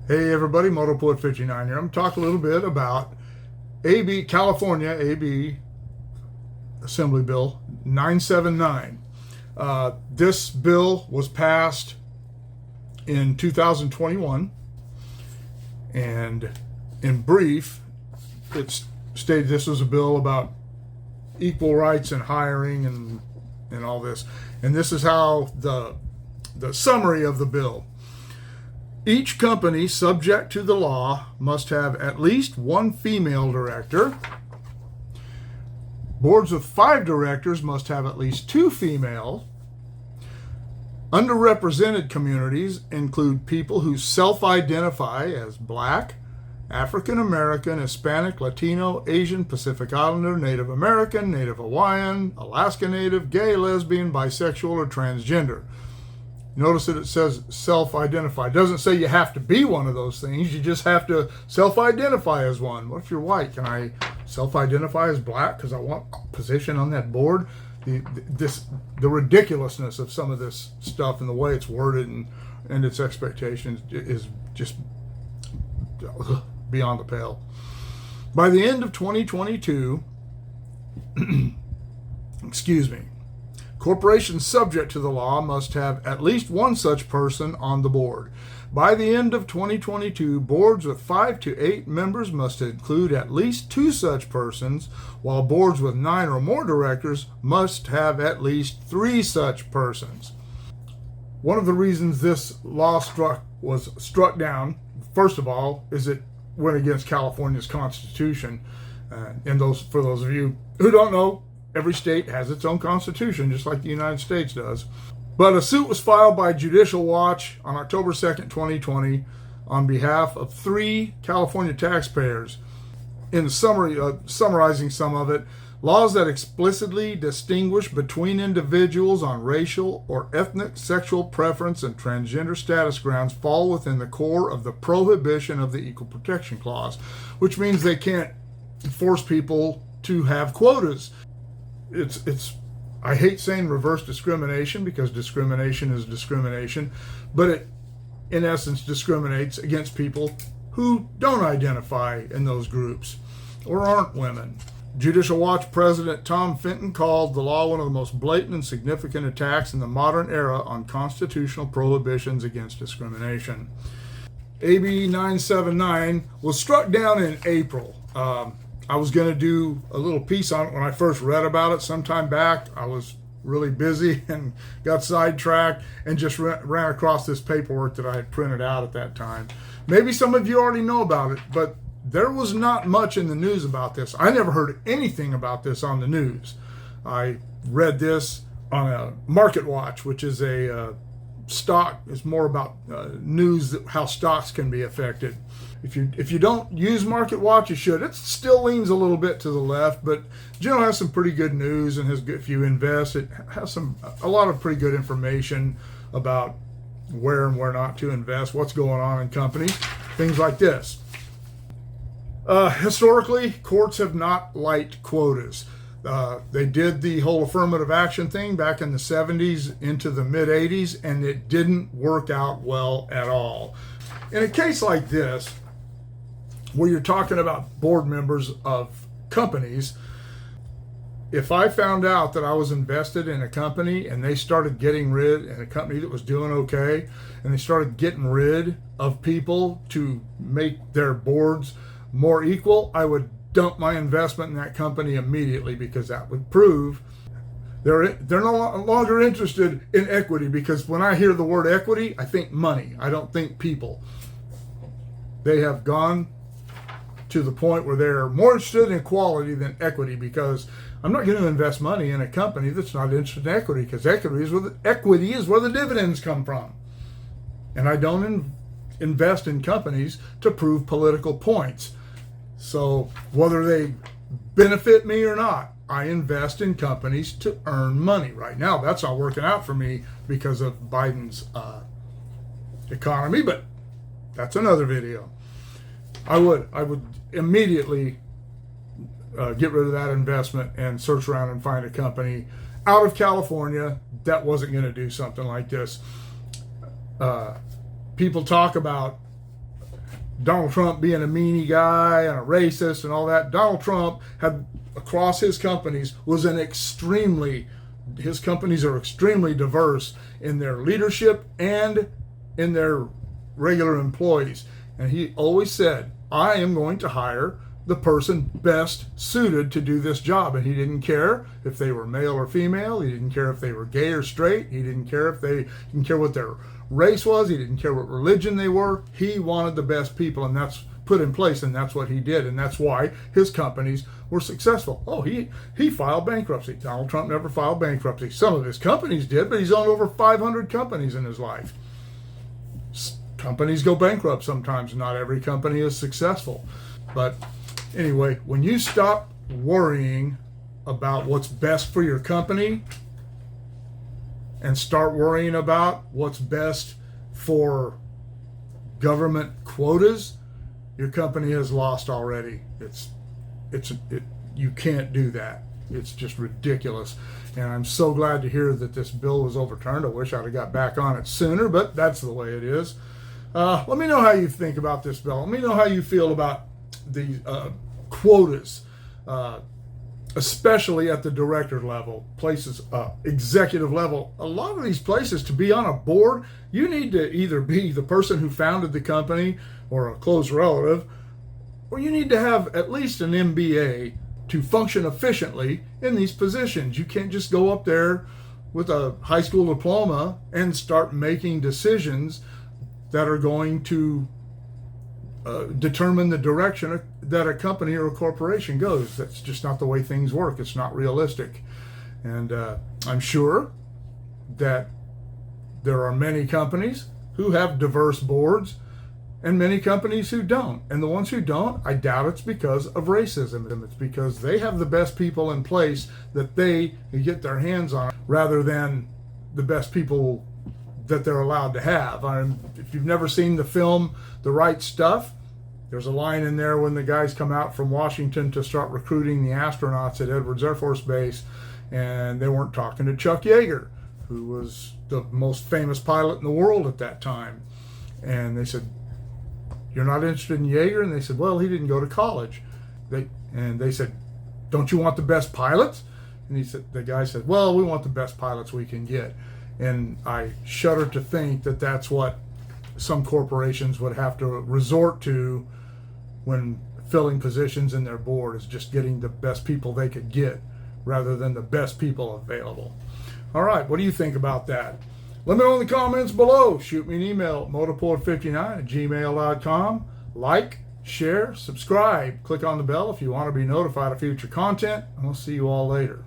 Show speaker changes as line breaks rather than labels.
Hey everybody, Motorpoet 59 here. I'm going to talk a little bit about California AB Assembly Bill 979. This bill was passed in 2021, and in brief, it stated this was a bill about equal rights in hiring and all this. And this is how the summary of the bill. Each company subject to the law must have at least one female director. Boards with 5 directors must have at least 2 female. Underrepresented communities include people who self-identify as Black, African American, Hispanic, Latino, Asian, Pacific Islander, Native American, Native Hawaiian, Alaska Native, gay, lesbian, bisexual, or transgender. Notice that it says self-identify. It doesn't say you have to be one of those things. You just have to self-identify as one. What if you're white? Can I self-identify as Black because I want a position on that board? The ridiculousness of some of this stuff and the way it's worded and its expectations is just beyond the pale. By the end of 2022, corporations subject to the law must have at least one such person on the board. By the end of 2022, boards with 5 to 8 members must include at least 2 such persons, while boards with 9 or more directors must have at least 3 such persons. One of the reasons this law was struck down, first of all, is it went against California's Constitution. For those of you who don't know, every state has its own constitution, just like the United States does. But a suit was filed by Judicial Watch on October 2nd, 2020, on behalf of 3 California taxpayers. In summarizing some of it, laws that explicitly distinguish between individuals on racial or ethnic, sexual preference, and transgender status grounds fall within the core of the prohibition of the Equal Protection Clause, which means they can't force people to have quotas. I hate saying reverse discrimination because discrimination is discrimination, but it in essence discriminates against people who don't identify in those groups or aren't women. Judicial Watch President Tom Fenton called the law one of the most blatant and significant attacks in the modern era on constitutional prohibitions against discrimination. AB 979 was struck down in April. I was going to do a little piece on it when I first read about it sometime back. I was really busy and got sidetracked and just ran across this paperwork that I had printed out at that time. Maybe some of you already know about it, but there was not much in the news about this. I never heard anything about this on the news. I read this on a Market Watch, which is a stock. It's more about news, how stocks can be affected. If you don't use Market Watch, you should. It still leans a little bit to the left, but generally has some pretty good news, and if you invest, it has a lot of pretty good information about where and where not to invest, what's going on in companies, things like this. Historically, courts have not liked quotas. They did the whole affirmative action thing back in the 70s into the mid 80s, and it didn't work out well at all. In a case like this, where you're talking about board members of companies, if I found out that I was invested in a company and they started getting rid, in a company that was doing okay, and they started getting rid of people to make their boards more equal, I would dump my investment in that company immediately, because that would prove they're no longer interested in equity. Because when I hear the word equity, I think money. I don't think people. They have gone to the point where they're more interested in equality than equity, because I'm not going to invest money in a company that's not interested in equity, because equity is where the dividends come from. And I don't invest in companies to prove political points. So whether they benefit me or not, I invest in companies to earn money. Right now, that's not working out for me because of Biden's economy, but that's another video. I would immediately get rid of that investment and search around and find a company out of California that wasn't going to do something like this. People talk about Donald Trump being a meanie guy and a racist and all that. Donald Trump had, across his companies, his companies are extremely diverse in their leadership and in their regular employees. And he always said, I am going to hire the person best suited to do this job. And he didn't care if they were male or female. He didn't care if they were gay or straight. He didn't care what their race was. He didn't care what religion they were. He wanted the best people, and that's put in place, and that's what he did, and that's why his companies were successful. Oh, he filed bankruptcy. Donald Trump never filed bankruptcy. Some of his companies did, but he's owned over 500 companies in his life. Companies go bankrupt sometimes. Not every company is successful. But anyway, when you stop worrying about what's best for your company and start worrying about what's best for government quotas, your company has lost already. You can't do that. It's just ridiculous. And I'm so glad to hear that this bill was overturned. I wish I'd have got back on it sooner, but that's the way it is. Let me know how you think about this bill. Let me know how you feel about the quotas, especially at the director level, places, executive level. A lot of these places, to be on a board, you need to either be the person who founded the company or a close relative, or you need to have at least an MBA to function efficiently in these positions. You can't just go up there with a high school diploma and start making decisions that are going to determine the direction that a company or a corporation goes. That's just not the way things work. It's not realistic. And I'm sure that there are many companies who have diverse boards and many companies who don't. And the ones who don't, I doubt it's because of racism. It's because they have the best people in place that they get their hands on rather than the best people that they're allowed to have. If you've never seen the film The Right Stuff, there's a line in there when the guys come out from Washington to start recruiting the astronauts at Edwards Air Force Base, and they weren't talking to Chuck Yeager, who was the most famous pilot in the world at that time. And they said, "You're not interested in Yeager?" And they said, "Well, he didn't go to college." They said, "Don't you want the best pilots?" And the guy said, "Well, we want the best pilots we can get." And I shudder to think that that's what some corporations would have to resort to when filling positions in their board, is just getting the best people they could get rather than the best people available. All right, what do you think about that? Let me know in the comments below. Shoot me an email at motorport59@gmail.com. Like, share, subscribe. Click on the bell if you want to be notified of future content. And we'll see you all later.